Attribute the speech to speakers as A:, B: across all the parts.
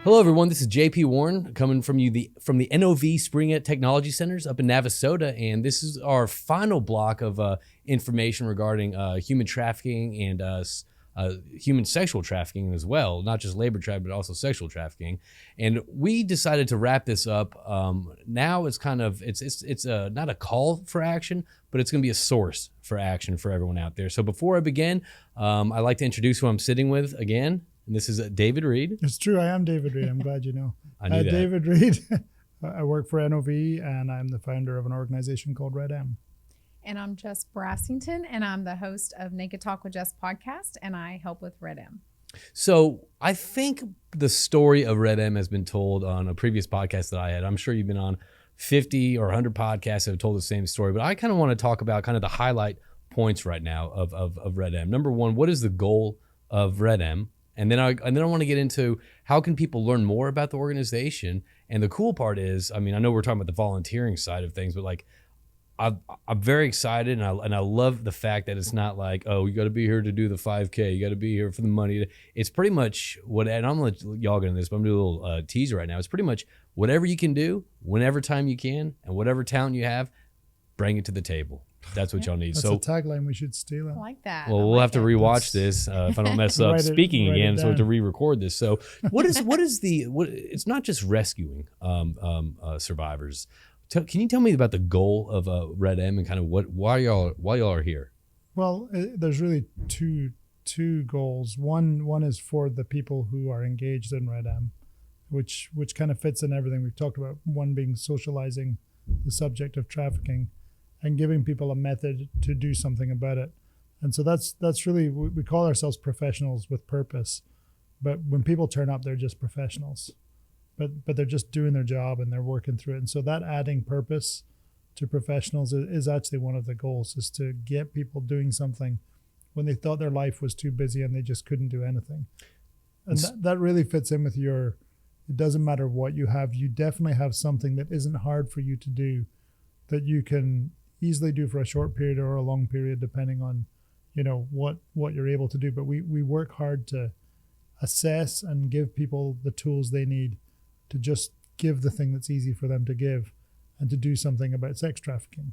A: Hello, everyone. This is JP Warren coming from from the NOV Spring Technology Centers up in Navasota, and this is our final block of information regarding human trafficking and human sexual trafficking as well, not just labor trafficking, but also sexual trafficking. And we decided to wrap this up. Now it's kind of it's not a call for action, but it's going to be a source for action for everyone out there. So before I begin, I'd like to introduce who I'm sitting with again. And this is David Reed.
B: It's true. I am David Reed. I'm glad you know.
A: I knew that.
B: David Reed. I work for NOV, and I'm the founder of an organization called redM.
C: And I'm Jess Brassington, and I'm the host of Naked Talk with Jess podcast, and I help with redM.
A: So I think the story of redM has been told on a previous podcast that I had. I'm sure you've been on 50 or 100 podcasts that have told the same story, but I kind of want to talk about kind of the highlight points right now of redM. Number one, what is the goal of redM? And then I want to get into how can people learn more about the organization. And the cool part is, I mean, I know we're talking about the volunteering side of things, but like I'm very excited, and I love the fact that it's not like, oh, you got to be here to do the 5K, you got to be here for the money. It's pretty much what, and I'm gonna let y'all get into this, but I'm gonna do a little teaser right now. It's pretty much whatever you can do, whenever time you can, and whatever talent you have, bring it to the table. That's what y'all need.
B: That's
A: so
B: a tagline. We should steal it.
C: I like that.
A: Well, we'll have to rewatch this if I don't mess up speaking again. So to re-record this. So what is it's not just rescuing survivors. Can you tell me about the goal of redM and kind of why y'all are here?
B: Well, there's really two goals. One is for the people who are engaged in redM, which kind of fits in everything we've talked about. One being socializing the subject of trafficking and giving people a method to do something about it. And so that's really, we call ourselves professionals with purpose. But when people turn up, they're just professionals. But they're just doing their job and they're working through it. And so that adding purpose to professionals is actually one of the goals, is to get people doing something when they thought their life was too busy and they just couldn't do anything. And that really fits in with it doesn't matter what you have, you definitely have something that isn't hard for you to do, that you can easily do for a short period or a long period, depending on, what you're able to do. But we work hard to assess and give people the tools they need to just give the thing that's easy for them to give and to do something about sex trafficking.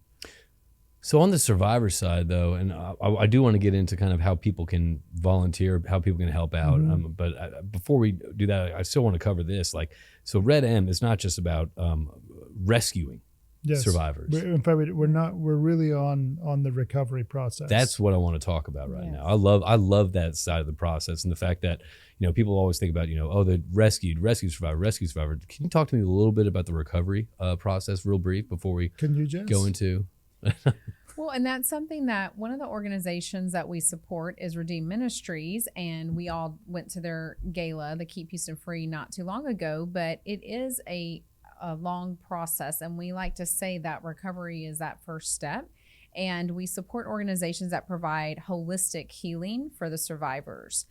A: So on the survivor side, though, and I do want to get into kind of how people can volunteer, how people can help out.
B: Mm-hmm.
A: But before we do that, I still want to cover this. So redM is not just about rescuing survivors.
B: In fact, we're really on the recovery process.
A: That's what I want to talk about right now. I love that side of the process, and the fact that people always think about the rescue survivor. Can you talk to me a little bit about the recovery process, real brief, before we go into?
C: Well, and that's something that one of the organizations that we support is redM Ministries, and we all went to their gala, the Keep Houston Free, not too long ago. But it is a long process, and we like to say that recovery is that first step. And we support organizations that provide holistic healing for the survivors.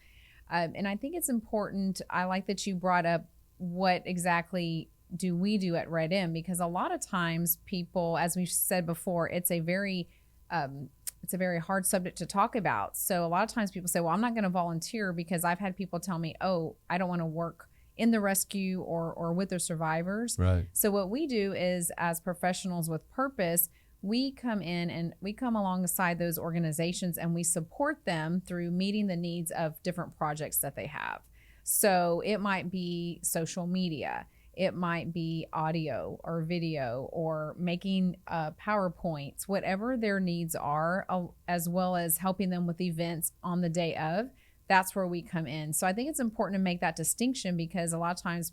C: And I think it's important. I like that you brought up what exactly do we do at redM, because a lot of times people, as we've said before, it's a very hard subject to talk about. So a lot of times people say, well, I'm not going to volunteer, because I've had people tell me, oh, I don't want to work in the rescue or with the survivors.
A: Right.
C: So what we do is, as professionals with purpose, we come in and we come alongside those organizations and we support them through meeting the needs of different projects that they have. So it might be social media, it might be audio or video, or making PowerPoints, whatever their needs are, as well as helping them with events on the day of. That's where we come in. So I think it's important to make that distinction, because a lot of times,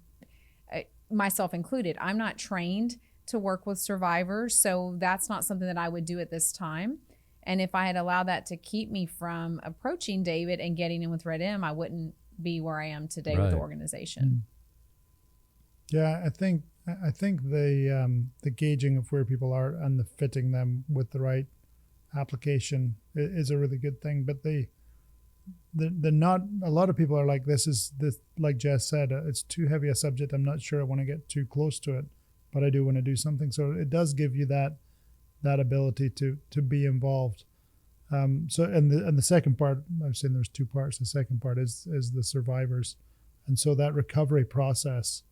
C: myself included, I'm not trained to work with survivors. So that's not something that I would do at this time. And if I had allowed that to keep me from approaching David and getting in with redM, I wouldn't be where I am today with the organization.
B: Yeah, I think the gauging of where people are and the fitting them with the right application is a really good thing. But they're not, a lot of people are like, this, like Jess said, it's too heavy a subject. I'm not sure I want to get too close to it, but I do want to do something. So it does give you that ability to be involved. So and the second part, I was saying there's two parts. The second part is the survivors. And so that recovery process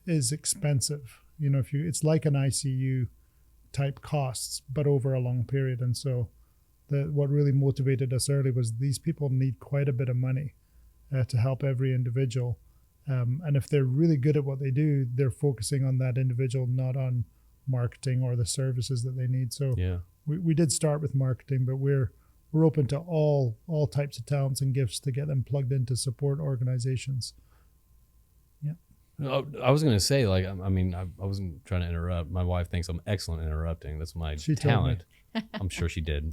B: is expensive. If it's like an ICU type costs, but over a long period. And so what really motivated us early was these people need quite a bit of money to help every individual. And if they're really good at what they do, they're focusing on that individual, not on marketing or the services that they need. So we did start with marketing, but we're open to all types of talents and gifts to get them plugged in to support organizations.
A: I was going to say, like, I mean, I wasn't trying to interrupt. My wife thinks I'm excellent at interrupting. That's my talent. I'm sure she did.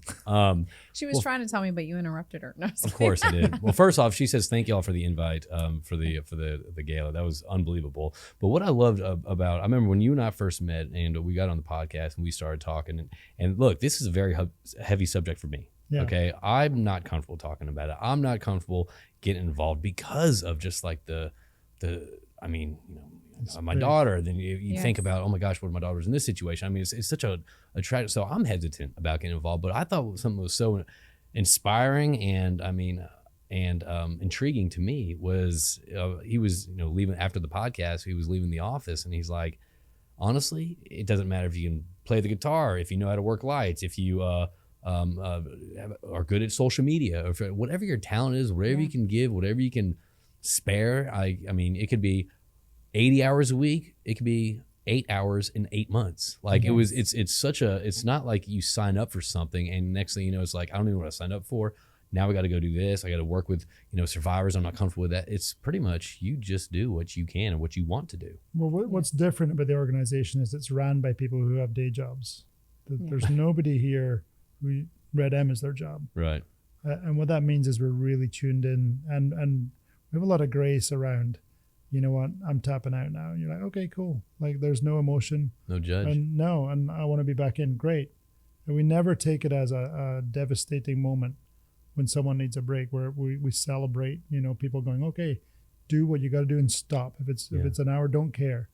C: She was trying to tell me, but you interrupted her. No,
A: of course I did. Well, first off, she says thank y'all for the invite for the gala. That was unbelievable. But what I loved about, I remember when you and I first met and we got on the podcast and we started talking. And look, this is a very heavy subject for me. Yeah. Okay, I'm not comfortable talking about it. I'm not comfortable getting involved because of just like the. I mean, my daughter, then you think about, oh my gosh, what if my daughter was in this situation? I mean, it's such a tragic, so I'm hesitant about getting involved, but I thought something was so inspiring and intriguing to me was, he was, leaving after the podcast, he was leaving the office and he's like, honestly, it doesn't matter if you can play the guitar, if you know how to work lights, if you, are good at social media, or whatever your talent is, whatever you can give, whatever you can spare. I mean, it could be 80 hours a week. It could be 8 hours in 8 months. Like it's not like you sign up for something and next thing you know, it's like, I don't even know what I signed up for. Now we got to go do this. I got to work with, survivors. I'm not comfortable with that. It's pretty much, you just do what you can and what you want to do.
B: Well, what's different about the organization is it's run by people who have day jobs. There's nobody here who redM is their job.
A: Right.
B: And what that means is we're really tuned in and we have a lot of grace around, you know what, I'm tapping out now. And you're like, okay, cool. Like there's no emotion.
A: No judge.
B: And I want to be back in. Great. And we never take it as a devastating moment when someone needs a break where we celebrate, people going, okay, do what you got to do and stop. If it's an hour, don't care.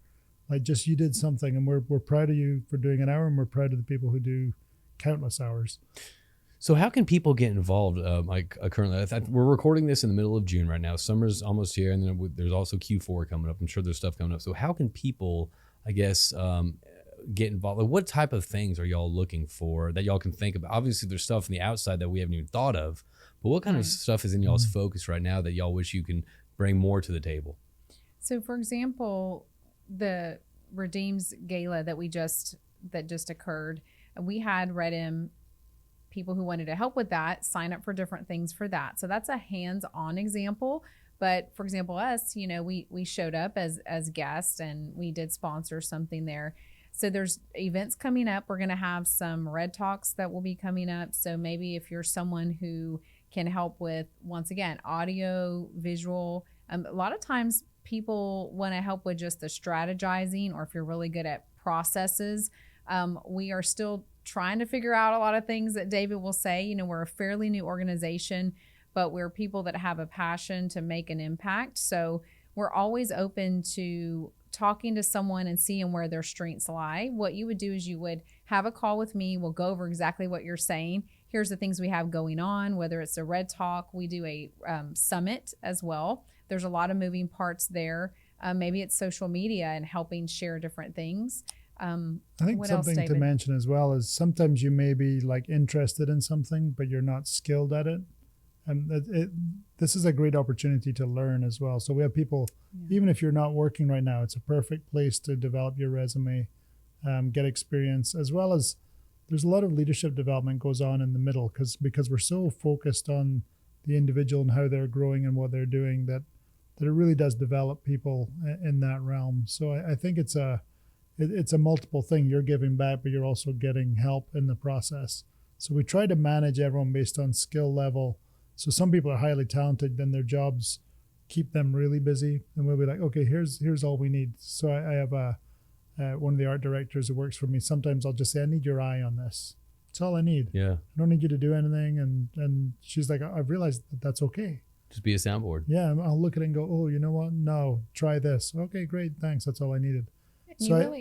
B: Like just you did something and we're proud of you for doing an hour and we're proud of the people who do countless hours.
A: So how can people get involved? Currently, we're recording this in the middle of June right now. Summer's almost here, and then there's also Q4 coming up. I'm sure there's stuff coming up. So how can people, I guess, get involved? Like what type of things are y'all looking for that y'all can think about? Obviously, there's stuff on the outside that we haven't even thought of, but what kind of stuff is in y'all's focus right now that y'all wish you can bring more to the table?
C: So, for example, the Redeems Gala that just occurred, we had redM people who wanted to help with that sign up for different things for that. So that's a hands-on example. But for example, us, we showed up as guests and we did sponsor something there. So there's events coming up. We're going to have some Red Talks that will be coming up. So maybe if you're someone who can help with, once again, audio, visual, a lot of times people want to help with just the strategizing, or if you're really good at processes. We are still trying to figure out a lot of things that David will say. We're a fairly new organization, but we're people that have a passion to make an impact. So we're always open to talking to someone and seeing where their strengths lie. What you would do is you would have a call with me. We'll go over exactly what you're saying. Here's the things we have going on, whether it's a Red Talk. We do a summit as well. There's a lot of moving parts there. Maybe it's social media and helping share different things.
B: I think something to mention as well is sometimes you may be like interested in something, but you're not skilled at it. And this is a great opportunity to learn as well. So we have people, even if you're not working right now, it's a perfect place to develop your resume, get experience, as well as there's a lot of leadership development goes on in the middle because we're so focused on the individual and how they're growing and what they're doing that it really does develop people in that realm. So I think it's a multiple thing. You're giving back, but you're also getting help in the process. So we try to manage everyone based on skill level. So some people are highly talented, then their jobs keep them really busy. And we'll be like, okay, here's all we need. So I have one of the art directors who works for me. Sometimes I'll just say, I need your eye on this. That's all I need.
A: Yeah.
B: I don't need you to do anything. And she's like, I've realized that's okay.
A: Just be a soundboard.
B: Yeah. I'll look at it and go, oh, you know what? No, try this. Okay, great. Thanks. That's all I needed.
C: Go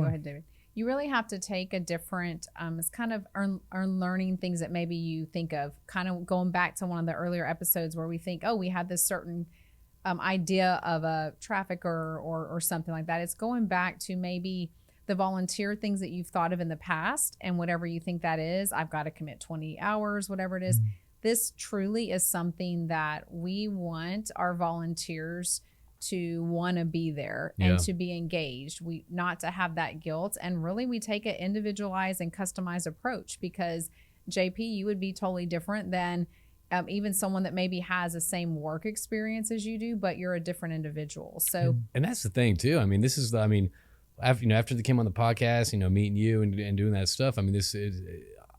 C: ahead, David. You really have to take a different, it's kind of learning things that maybe you think of, kind of going back to one of the earlier episodes where we think, oh, we had this certain idea of a trafficker or something like that. It's going back to maybe the volunteer things that you've thought of in the past, and whatever you think that is, I've got to commit 20 hours, whatever it is. This truly is something that we want our volunteers to want to be there and to be engaged. We not to have that guilt, and really we take an individualized and customized approach, because JP, you would be totally different than even someone that maybe has the same work experience as you do, but you're a different individual. So,
A: and that's the thing too. I mean, this is, I mean, after they came on the podcast, meeting you and doing that stuff. I mean, this is,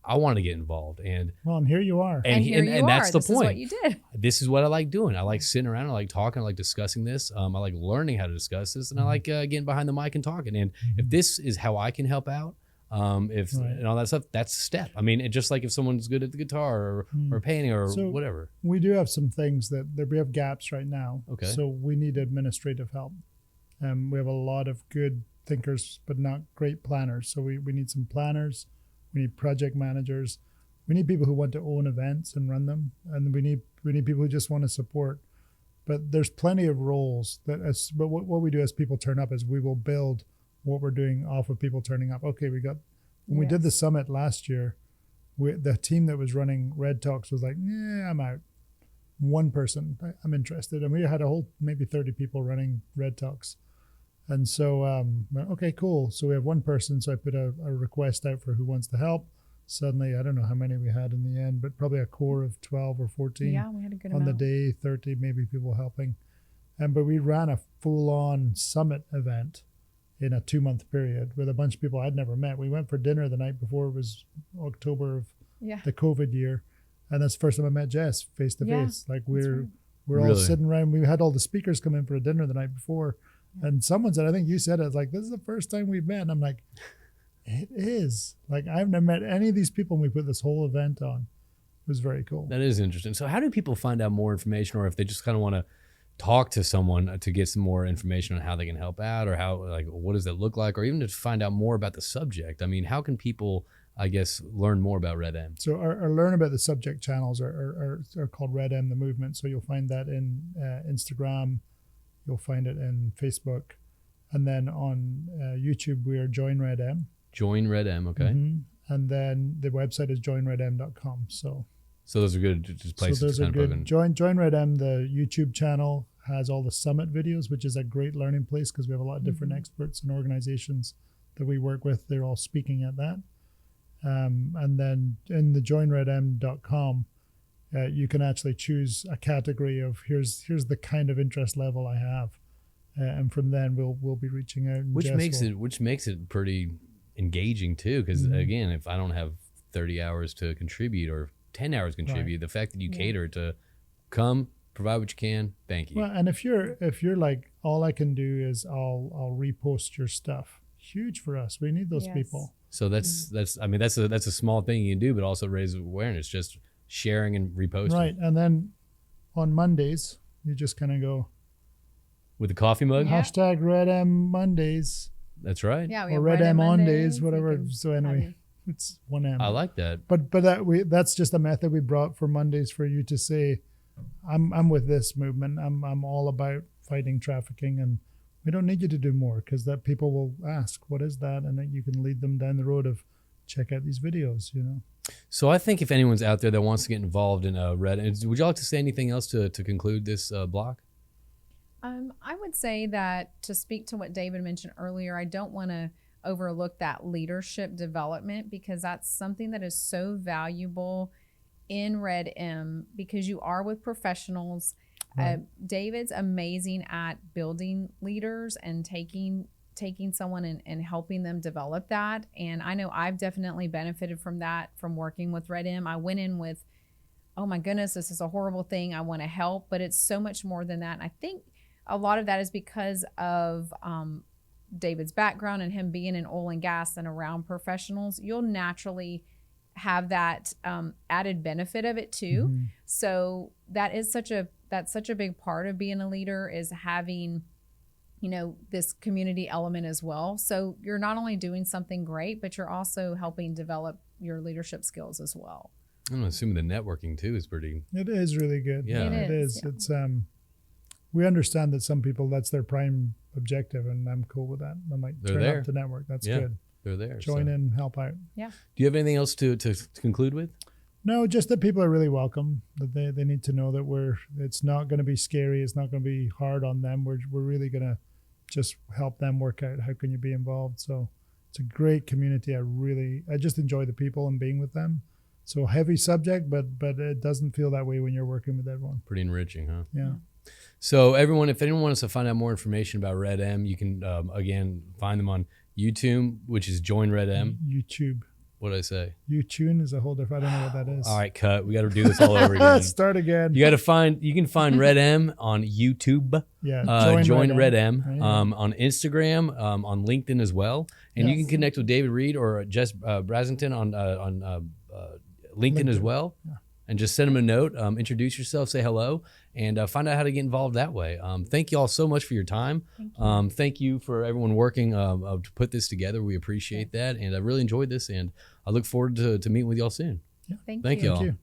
A: I want to get involved, and
B: here you are,
C: and
A: that's the point.
C: This is what you did.
A: This is what I like doing. I like sitting around. I like talking. I like discussing this. I like learning how to discuss this, and I like getting behind the mic and talking. And if this is how I can help out, and all that stuff, that's a step. I mean, just like if someone's good at the guitar or painting or whatever.
B: We do have some things that we have gaps right now.
A: Okay.
B: So we need administrative help. We have a lot of good thinkers, but not great planners. So we need some planners. We need project managers. We need people who want to own events and run them. And we need people who just want to support. But there's plenty of roles but what we do as people turn up is we will build what we're doing off of people turning up. Okay, when we did the summit last year, the team that was running Red Talks was like, I'm out. One person, I'm interested. And we had a whole maybe 30 people running Red Talks. And so, okay, cool. So we have one person. So I put a request out for who wants to help. Suddenly, I don't know how many we had in the end, but probably a core of 12 or 14.
C: Yeah, we had a good
B: on
C: amount.
B: The day, 30 maybe people helping. But we ran a full-on summit event in a 2-month period with a bunch of people I'd never met. We went for dinner the night before. It was October of the COVID year. And that's the first time I met Jess face to face. Like we're all sitting around. We had all the speakers come in for a dinner the night before. And someone said, I think you said it, like, this is the first time we've met. And I'm like, it is. Like, I've never met any of these people, and we put this whole event on. It was very cool.
A: That is interesting. So how do people find out more information, or if they just kind of want to talk to someone to get some more information on how they can help out, or how, like, what does that look like, or even to find out more about the subject? I mean, how can people, I guess, learn more about redM?
B: So our learn about the subject channels are called redM, the movement. So you'll find that in Instagram. You'll find it in Facebook. And then on YouTube, we are Join redM.
A: Join redM, okay.
B: And then the website is joinredm.com. So
A: those are good just places to kind of plug in.
B: Join redM, the YouTube channel, has all the summit videos, which is a great learning place because we have a lot of different experts and organizations that we work with. They're all speaking at that. And then in the joinredm.com, you can actually choose a category of here's the kind of interest level I have, and from then we'll be reaching out. And
A: which makes it pretty engaging too, because again, if I don't have 30 hours to contribite or 10 hours to contribute, the fact that you cater to come, provide what you can, thank you.
B: Well, and if you're like, all I can do is I'll repost your stuff. Huge for us. We need those people.
A: So that's a small thing you can do, but also raise awareness. Just sharing and reposting.
B: Right. And then on Mondays, you just kind of go
A: with the coffee mug.
B: Hashtag redM Mondays.
A: That's right.
C: Yeah, we
B: or
C: have
B: redM on days, whatever. So anyway, it's 1M.
A: I like that.
B: But that's just a method we brought for Mondays for you to say, I'm with this movement. I'm all about fighting trafficking, and we don't need you to do more, because that people will ask, what is that? And then you can lead them down the road of check out these videos,
A: So I think if anyone's out there that wants to get involved in redM, would you like to say anything else to conclude this block?
C: I would say that, to speak to what David mentioned earlier, I don't want to overlook that leadership development, because that's something that is so valuable in redM, because you are with professionals. Right. David's amazing at building leaders and taking someone and helping them develop that. And I know I've definitely benefited from that, from working with redM. I went in with, oh my goodness, this is a horrible thing, I want to help, but it's so much more than that. And I think a lot of that is because of David's background and him being in oil and gas and around professionals. You'll naturally have that added benefit of it too. So that's such a big part of being a leader, is having this community element as well. So you're not only doing something great, but you're also helping develop your leadership skills as well.
A: I'm assuming the networking too is pretty.
B: It is really good.
A: Yeah,
B: it is.
C: Yeah.
B: It's we understand that some people, that's their prime objective, and I'm cool with that. I'm like,
A: They're
B: turn
A: there.
B: up the network. That's
A: Yeah.
B: good.
A: They're there.
B: Join
A: so.
B: in, help out.
C: Yeah.
A: Do you have anything else to conclude with?
B: No, just that people are really welcome. That they need to know that it's not going to be scary. It's not going to be hard on them. We're really going to just help them work out how can you be involved. So it's a great community. I just enjoy the people and being with them. So heavy subject, but it doesn't feel that way when you're working with everyone.
A: Pretty enriching, huh?
B: Yeah.
A: So everyone, if anyone wants to find out more information about redM, you can again find them on YouTube, which is Join redM.
B: YouTube.
A: What did I say?
B: YouTube is a whole different. I don't know what that is.
A: All right, cut. We got to do this all over again.
B: Start again.
A: You can find redM on YouTube.
B: Yeah.
A: Join redM.
B: Right.
A: On Instagram, on LinkedIn as well, and you
B: Yes.
A: can connect with David Reed or Jess Brasington on LinkedIn as well.
B: Yeah.
A: And just send them a note, introduce yourself, say hello, and find out how to get involved that way. Thank you all so much for your time. Thank you for everyone working to put this together. We appreciate that, and I really enjoyed this, and I look forward to meeting with y'all soon.
C: Thank
A: Thank
C: you.
A: y'all.
B: Thank you.